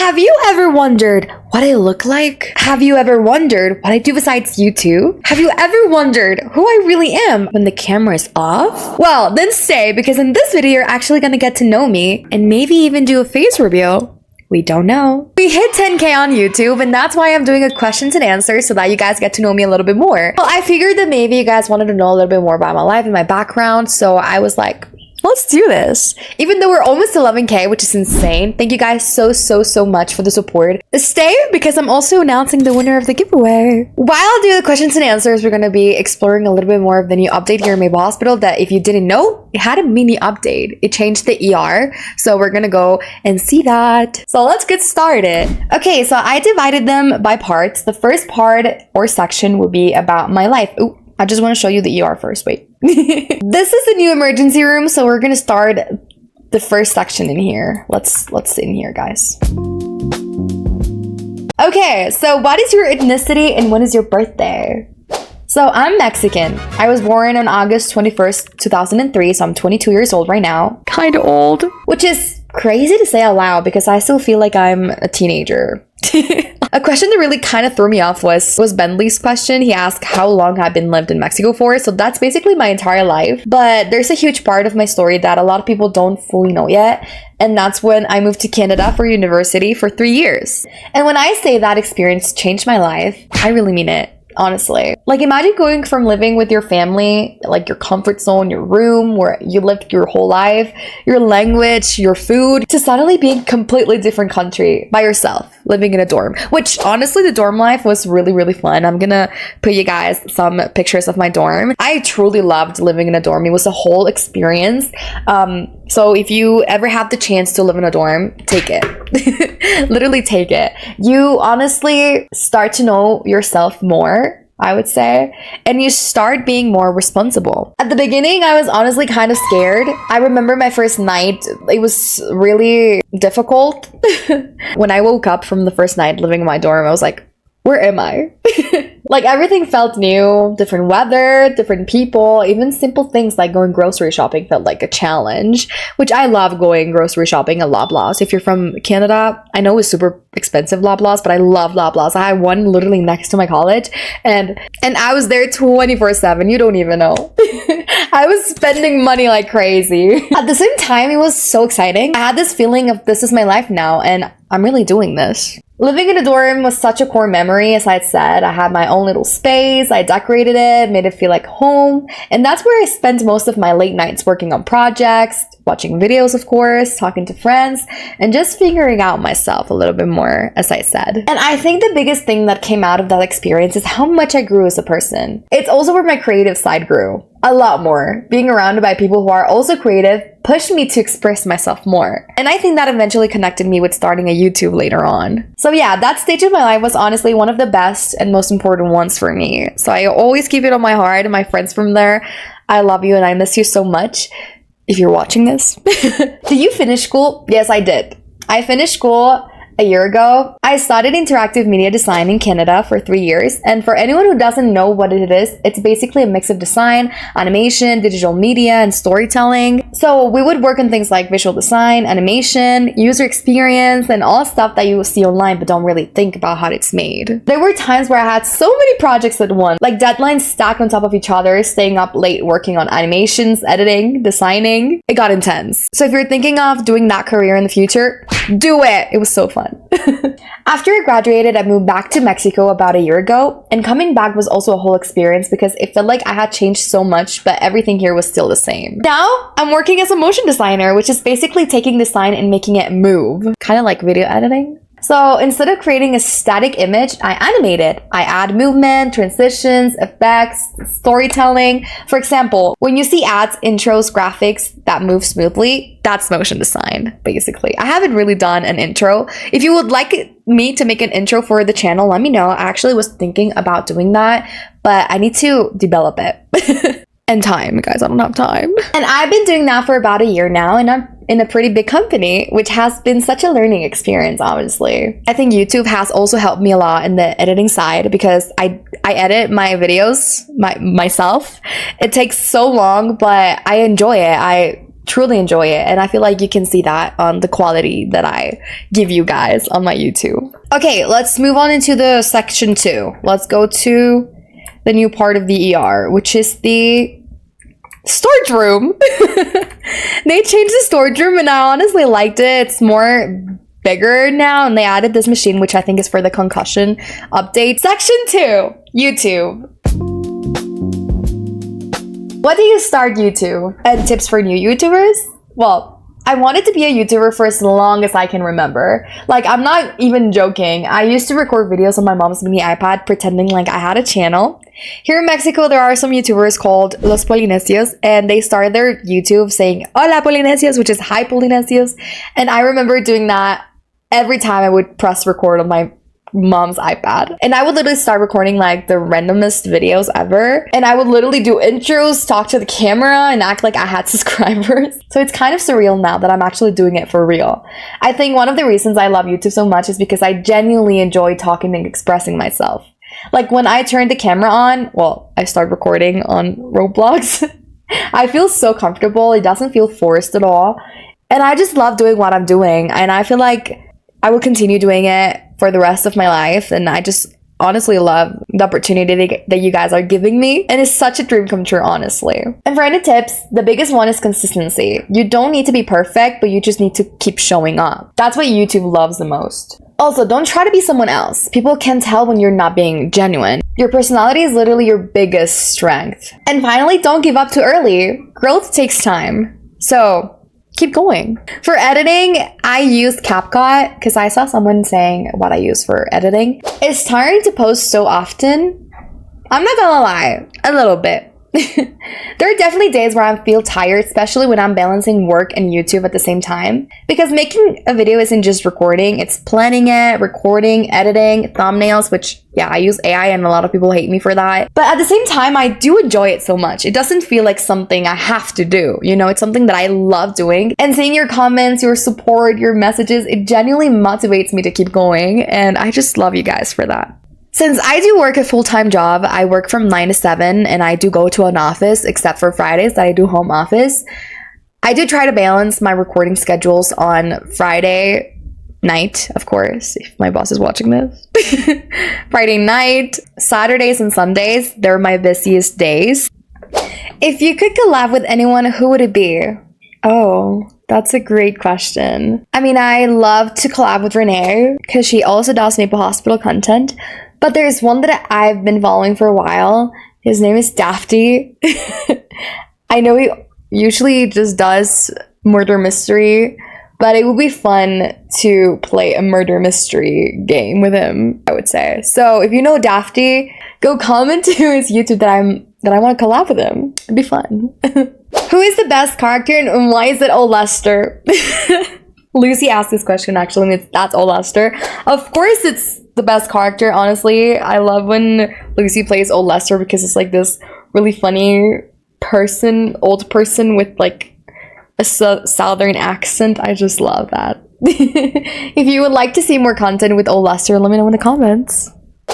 Have you ever wondered what I look like? Have you ever wondered what I do besides YouTube? Have you ever wondered who I really am when the camera is off? Well, then stay, because in this video, you're actually gonna get to know me and maybe even do a face reveal. We don't know. We hit 10K on YouTube, and that's why I'm doing a questions and answers so that you guys get to know me a little bit more. Well, I figured that maybe you guys wanted to know a little bit more about my life and my background, so I was like, let's do this. Even though we're almost 11K, which is insane. Thank you guys so much for the support. Stay, because I'm also announcing the winner of the giveaway. While I do the questions and answers, we're going to be exploring a little bit more of the new update here in Maple Hospital that, if you didn't know, it had a mini update. It changed the ER. So we're going to go and see that. So let's get started. Okay, so I divided them by parts. The first part or section will be about my life. Ooh, I just want to show you the ER first. Wait. This is the new emergency room, so we're gonna start the first section in here. Let's sit in here, guys. Okay, so what is your ethnicity and when is your birthday? So I'm Mexican. I was born on August 21st, 2003, so I'm 22 years old right now. Kind of old. Which is crazy to say out loud because I still feel like I'm a teenager. A question that really kind of threw me off was Bentley's question. He asked how long I've been lived in Mexico for. So that's basically my entire life. But there's a huge part of my story that a lot of people don't fully know yet. And that's when I moved to Canada for university for 3 years. And when I say that experience changed my life, I really mean it. Honestly, like, imagine going from living with your family, like your comfort zone, your room where you lived your whole life, your language, your food, to suddenly being a completely different country by yourself, living in a dorm, which honestly, the dorm life was really fun. I'm gonna put you guys some pictures of my dorm. I truly loved living in a dorm. It was a whole experience. So if you ever have the chance to live in a dorm, take it. Literally take it. You honestly start to know yourself more, I would say, and you start being more responsible. At the beginning, I was honestly kind of scared. I remember my first night, it was really difficult. When I woke up from the first night living in my dorm, I was like, where am I? Like, everything felt new, different weather, different people, even simple things like going grocery shopping felt like a challenge, which I love going grocery shopping at Loblaws. If you're from Canada, I know it's super expensive Loblaws, but I love Loblaws. I had one literally next to my college, and I was there 24/7. You don't even know. I was spending money like crazy. At the same time, it was so exciting. I had this feeling of this is my life now, and I'm really doing this. Living in a dorm was such a core memory, as I had said. I had my own little space, I decorated it, made it feel like home, and that's where I spent most of my late nights working on projects, watching videos, of course, talking to friends, and just figuring out myself a little bit more, as I said. And I think the biggest thing that came out of that experience is how much I grew as a person. It's also where my creative side grew. A lot more. Being surrounded by people who are also creative pushed me to express myself more. And I think that eventually connected me with starting a YouTube later on. So yeah, that stage of my life was honestly one of the best and most important ones for me. So I always keep it on my heart, and my friends from there, I love you and I miss you so much. If you're watching this. Did you finish school? Yes, I did. I finished school a year ago. I studied interactive media design in Canada for 3 years, and for anyone who doesn't know what it is, it's basically a mix of design, animation, digital media, and storytelling. So we would work on things like visual design, animation, user experience, and all stuff that you will see online but don't really think about how it's made. There were times where I had so many projects at once, like deadlines stacked on top of each other, staying up late working on animations, editing, designing. It got intense. So if you're thinking of doing that career in the future, do it! It was so fun. After I graduated, I moved back to Mexico about a year ago, and coming back was also a whole experience because it felt like I had changed so much, but everything here was still the same. Now, I'm working as a motion designer, which is basically taking design and making it move, kind of like video editing. So instead of creating a static image, I animate it. I add movement, transitions, effects, storytelling. For example, when you see ads, intros, graphics that move smoothly, that's motion design, basically. I haven't really done an intro. If you would like me to make an intro for the channel, let me know. I actually was thinking about doing that, but I need to develop it. And time, guys, I don't have time. And I've been doing that for about a year now, and I'm in a pretty big company, which has been such a learning experience, honestly. I think YouTube has also helped me a lot in the editing side because I edit my videos myself. It takes so long, but I enjoy it. truly enjoy it, and I feel like you can see that on the quality that I give you guys on my YouTube. Okay, let's move on into the section 2. Let's go to the new part of the ER, which is the storage room. They changed the storage room and I honestly liked it. It's more bigger now, and they added this machine, which I think is for the concussion update. Section 2, YouTube. What do you start YouTube? And tips for new YouTubers? Well, I wanted to be a YouTuber for as long as I can remember. Like, I'm not even joking. I used to record videos on my mom's mini iPad pretending like I had a channel. Here in Mexico, there are some YouTubers called Los Polinesios, and they started their YouTube saying, Hola Polinesios, which is Hi Polinesios. And I remember doing that every time I would press record on my mom's iPad. And I would literally start recording like the randomest videos ever. And I would literally do intros, talk to the camera, and act like I had subscribers. So it's kind of surreal now that I'm actually doing it for real. I think one of the reasons I love YouTube so much is because I genuinely enjoy talking and expressing myself. Like when I turn the camera on, well, I start recording on Roblox. I feel so comfortable. It doesn't feel forced at all. And I just love doing what I'm doing. And I feel like I will continue doing it for the rest of my life, and I just honestly love the opportunity that you guys are giving me, and it's such a dream come true, honestly. And for any tips, the biggest one is consistency. You don't need to be perfect, but you just need to keep showing up. That's what YouTube loves the most. Also, don't try to be someone else. People can tell when you're not being genuine. Your personality is literally your biggest strength. And finally, don't give up too early. Growth takes time. So keep going. For editing, I use CapCut because I saw someone saying what I use for editing. It's tiring to post so often. I'm not gonna lie, a little bit. There are definitely days where I feel tired, especially when I'm balancing work and YouTube at the same time. Because making a video isn't just recording, it's planning it, recording, editing, thumbnails, which, yeah, I use AI and a lot of people hate me for that. But at the same time, I do enjoy it so much. It doesn't feel like something I have to do. You know, it's something that I love doing. And seeing your comments, your support, your messages, it genuinely motivates me to keep going. And I just love you guys for that. Since I do work a full-time job, I work from 9 to 7 and I do go to an office, except for Fridays that I do home office. I do try to balance my recording schedules on Friday night, of course, if my boss is watching this. Friday night, Saturdays and Sundays, they're my busiest days. If you could collab with anyone, who would it be? Oh, that's a great question. I mean, I love to collab with Renee because she also does Maple Hospital content. But there's one that I've been following for a while. His name is Dafty. I know he usually just does murder mystery, but it would be fun to play a murder mystery game with him, I would say. So if you know Dafty, go comment to his YouTube that I want to collab with him. It'd be fun. Who is the best character and why is it Old Lester? Lucy asked this question actually, and that's Old Lester. Of course it's the best character, honestly. I love when Lucy plays Old Lester because it's like this really funny person, old person with like a southern accent. I just love that. If you would like to see more content with Old Lester, let me know in the comments.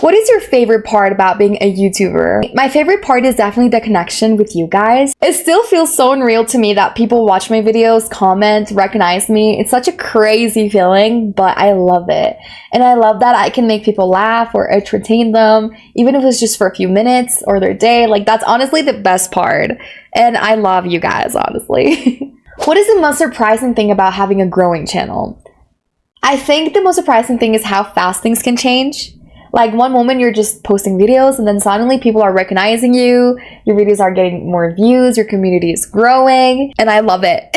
What is your favorite part about being a YouTuber? My favorite part is definitely the connection with you guys. It still feels so unreal to me that people watch my videos, comment, recognize me. It's such a crazy feeling, but I love it. And I love that I can make people laugh or entertain them, even if it's just for a few minutes or their day. Like, that's honestly the best part. And I love you guys, honestly. What is the most surprising thing about having a growing channel? I think the most surprising thing is how fast things can change. Like, one moment you're just posting videos and then suddenly people are recognizing you, your videos are getting more views, your community is growing, and I love it.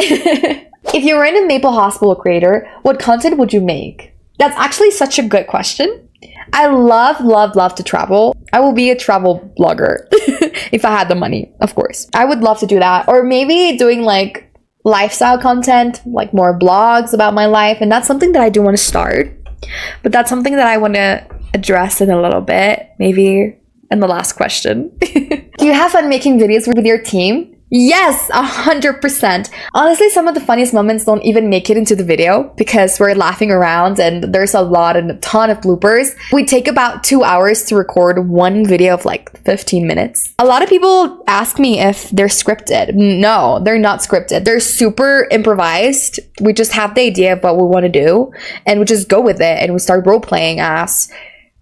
If you were in a Maple Hospital creator, what content would you make? That's actually such a good question. I love to travel. I will be a travel blogger if I had the money, of course. I would love to do that. Or maybe doing like lifestyle content, like more blogs about my life, and that's something that I do want to start. But that's something that I want to address in a little bit, maybe in the last question. Do you have fun making videos with your team? Yes, 100%. Honestly, some of the funniest moments don't even make it into the video because we're laughing around and there's a ton of bloopers. We take about 2 hours to record one video of like 15 minutes. A lot of people ask me if they're scripted. No, they're not scripted. They're super improvised. We just have the idea of what we want to do and we just go with it and we start role playing as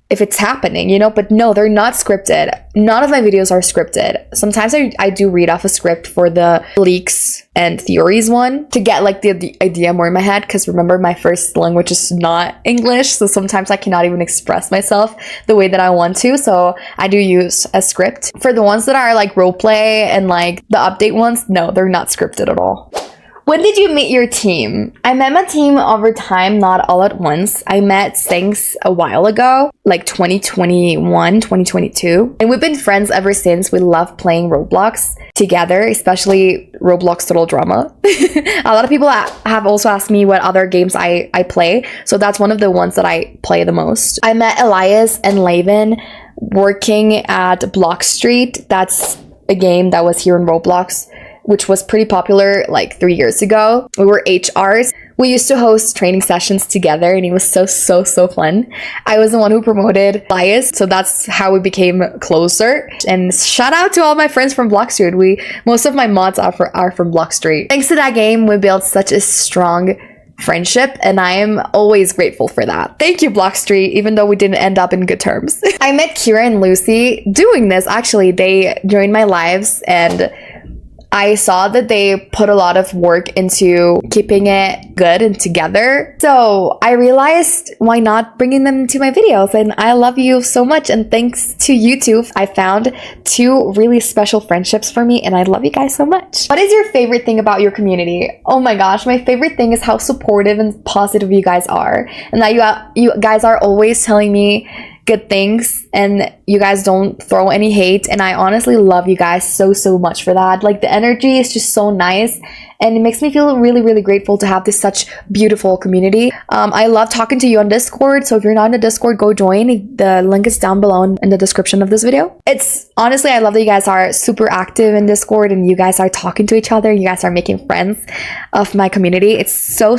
if it's happening, you know. But no, they're not scripted. None of my videos are scripted. Sometimes I do read off a script for the leaks and theories one to get like the idea more in my head, because remember, my first language is not English, so sometimes I cannot even express myself the way that I want to, so I do use a script. For the ones that are like roleplay and like the update ones, no, they're not scripted at all. When did you meet your team? I met my team over time, not all at once. I met Sinks a while ago, like 2021, 2022. And we've been friends ever since. We love playing Roblox together, especially Roblox Total Drama. A lot of people have also asked me what other games I play. So that's one of the ones that I play the most. I met Elias and Laven working at Block Street. That's a game that was here in Roblox, which was pretty popular like 3 years ago. We were HRs. We used to host training sessions together and it was so fun. I was the one who promoted Elias, so that's how we became closer. And shout out to all my friends from Block Street. Most of my mods are from Block Street. Thanks to that game, we built such a strong friendship and I am always grateful for that. Thank you, Block Street, even though we didn't end up in good terms. I met Kira and Lucy doing this. Actually, they joined my lives and I saw that they put a lot of work into keeping it good and together. So I realized, why not bringing them into my videos? And I love you so much. And thanks to YouTube, I found 2 really special friendships for me. And I love you guys so much. What is your favorite thing about your community? Oh my gosh, my favorite thing is how supportive and positive you guys are. And that you guys are always telling me good things and you guys don't throw any hate, and I honestly love you guys so much for that. Like, the energy is just so nice and it makes me feel really grateful to have this such beautiful community. I love talking to you on Discord, so if you're not in the Discord, go join. The link is down below in the description of this video. It's honestly, I love that you guys are super active in Discord and you guys are talking to each other, you guys are making friends of my community. It's so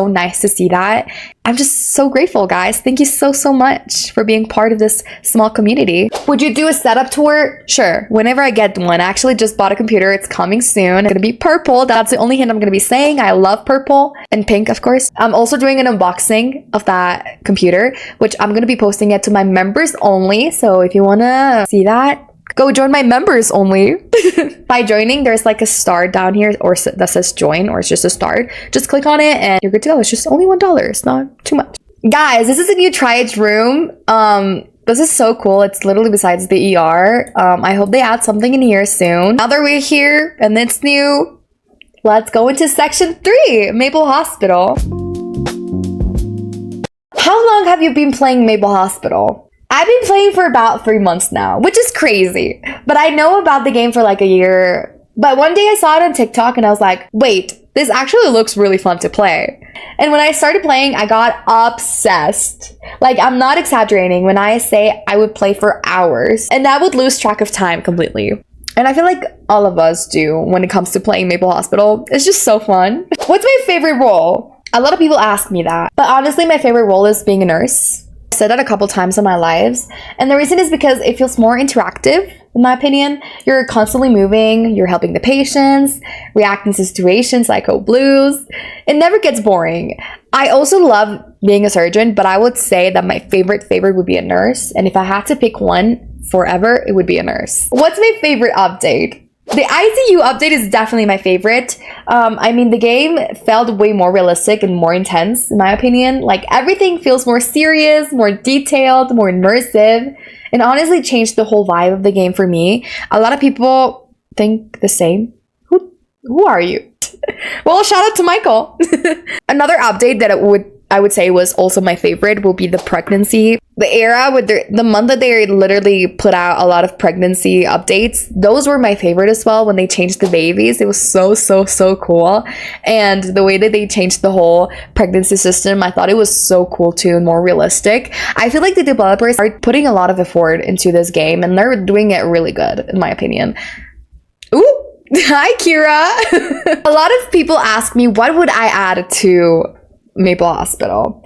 nice to see that. I'm just so grateful, guys. Thank you so much for being part of this small community. Would you do a setup tour? Sure, whenever I get one. I actually just bought a computer. It's coming soon. It's gonna be purple. That's the only hint I'm gonna be saying. I love purple and pink, of course. I'm also doing an unboxing of that computer, which I'm gonna be posting it to my members only. So if you wanna see that, go join my members only. By joining, there's like a star down here that says join, or it's just a start. Just click on it and you're good to go. It's just only $1. It's not too much. Guys, this is a new triage room. This is so cool. It's literally besides the ER. I hope they add something in here soon. Now that we're here and it's new, let's go into section 3, Maple Hospital. How long have you been playing Maple Hospital? I've been playing for about 3 months now, which is crazy. But I know about the game for like a year. But one day I saw it on TikTok and I was like, wait, this actually looks really fun to play. And when I started playing, I got obsessed. Like, I'm not exaggerating when I say I would play for hours. And I would lose track of time completely. And I feel like all of us do when it comes to playing Maple Hospital. It's just so fun. What's my favorite role? A lot of people ask me that. But honestly, my favorite role is being a nurse. I've said that a couple times in my lives. And the reason is because it feels more interactive, in my opinion. You're constantly moving, you're helping the patients, reacting to situations like blues. It never gets boring. I also love being a surgeon, but I would say that my favorite would be a nurse. And if I had to pick one forever, it would be a nurse. What's my favorite update? The ICU update is definitely my favorite. I mean, the game felt way more realistic and more intense, in my opinion. Like, everything feels more serious, more detailed, more immersive, and honestly changed the whole vibe of the game for me. A lot of people think the same. Who are you? Well, shout out to Michael. Another update that I would say was also my favorite will be the pregnancy. The era with the month that they literally put out a lot of pregnancy updates, those were my favorite as well. When they changed the babies, it was so cool. And the way that they changed the whole pregnancy system, I thought it was so cool too, and more realistic. I feel like the developers are putting a lot of effort into this game and they're doing it really good, in my opinion. Ooh, Hi, Kira. A lot of people ask me, what would I add to Maple Hospital?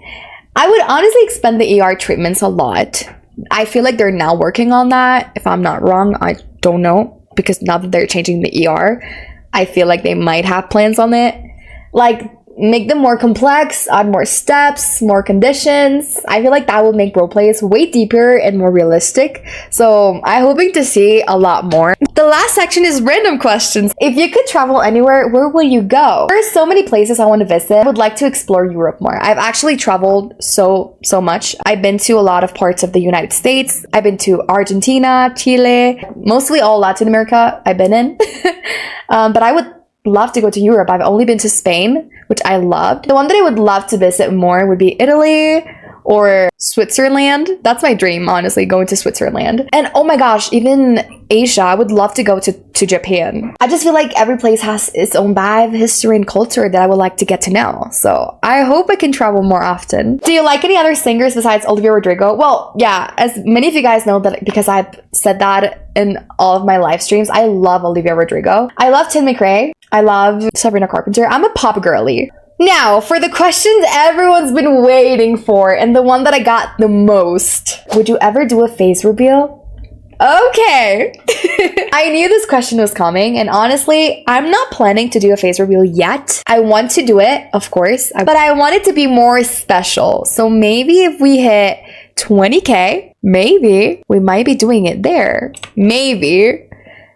I would honestly expand the ER treatments a lot. I feel like they're now working on that. If I'm not wrong, I don't know. Because now that they're changing the ER, I feel like they might have plans on it. Like, make them more complex, add more steps, more conditions. I feel like that will make role plays way deeper and more realistic. So I'm hoping to see a lot more. The last section is random questions. If you could travel anywhere, where will you go? There are so many places I want to visit. I would like to explore Europe more. I've actually traveled so much. I've been to a lot of parts of the United States. I've been to Argentina, Chile, mostly all Latin America I've been in. But I would love to go to Europe. I've only been to Spain, which I loved. The one that I would love to visit more would be Italy or Switzerland. That's my dream, honestly, going to Switzerland. And oh my gosh, even Asia. I would love to go to Japan. I just feel like every place has its own vibe, history, and culture that I would like to get to know. So I hope I can travel more often. Do you like any other singers besides Olivia Rodrigo? Well, yeah, as many of you guys know, that because I've said that in all of my live streams, I love Olivia Rodrigo. I love Tim McRae. I love Sabrina Carpenter. I'm a pop girly. Now, for the questions everyone's been waiting for, and the one that I got the most. Would you ever do a face reveal? Okay. I knew this question was coming, and honestly, I'm not planning to do a face reveal yet. I want to do it, of course, but I want it to be more special. So maybe if we hit 20K, maybe we might be doing it there. Maybe.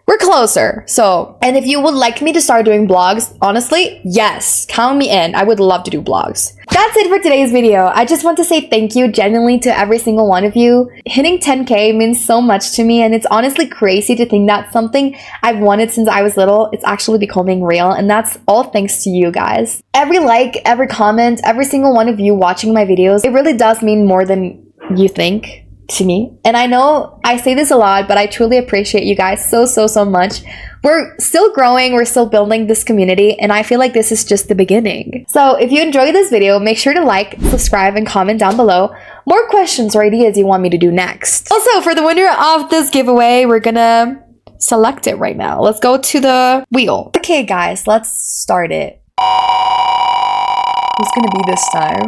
We're closer. So, and if you would like me to start doing vlogs, honestly, yes, count me in. I would love to do vlogs. That's it for today's video. I just want to say thank you genuinely to every single one of you. Hitting 10K means so much to me, and it's honestly crazy to think that something I've wanted since I was little, it's actually becoming real, and that's all thanks to you guys. Every like, every comment, every single one of you watching my videos, it really does mean more than you think to me. And I know I say this a lot, but I truly appreciate you guys so much. We're still growing, we're still building this community, and I feel like this is just the beginning. So if you enjoyed this video, make sure to like, subscribe, and comment down below more questions or ideas you want me to do next. Also, for the winner of this giveaway, we're gonna select it right now. Let's go to the wheel. Okay guys, let's start it. Who's gonna be this time?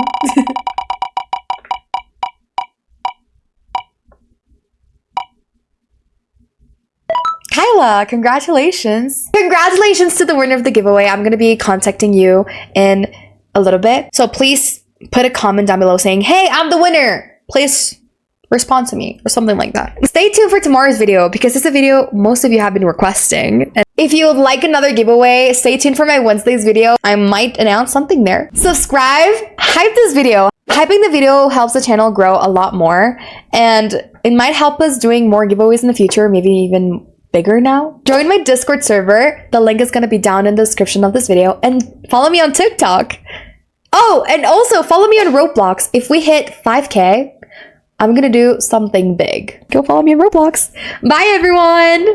Kyla, congratulations. Congratulations to the winner of the giveaway. I'm going to be contacting you in a little bit. So please put a comment down below saying, hey, I'm the winner. Please respond to me or something like that. Stay tuned for tomorrow's video because it's a video most of you have been requesting. And if you would like another giveaway, stay tuned for my Wednesday's video. I might announce something there. Subscribe, hype this video. Hyping the video helps the channel grow a lot more, and it might help us doing more giveaways in the future, maybe even bigger now. Join my Discord server. The link is going to be down in the description of this video, and follow me on TikTok. Oh, and also follow me on Roblox. If we hit 5K, I'm going to do something big. Go follow me on Roblox. Bye, everyone.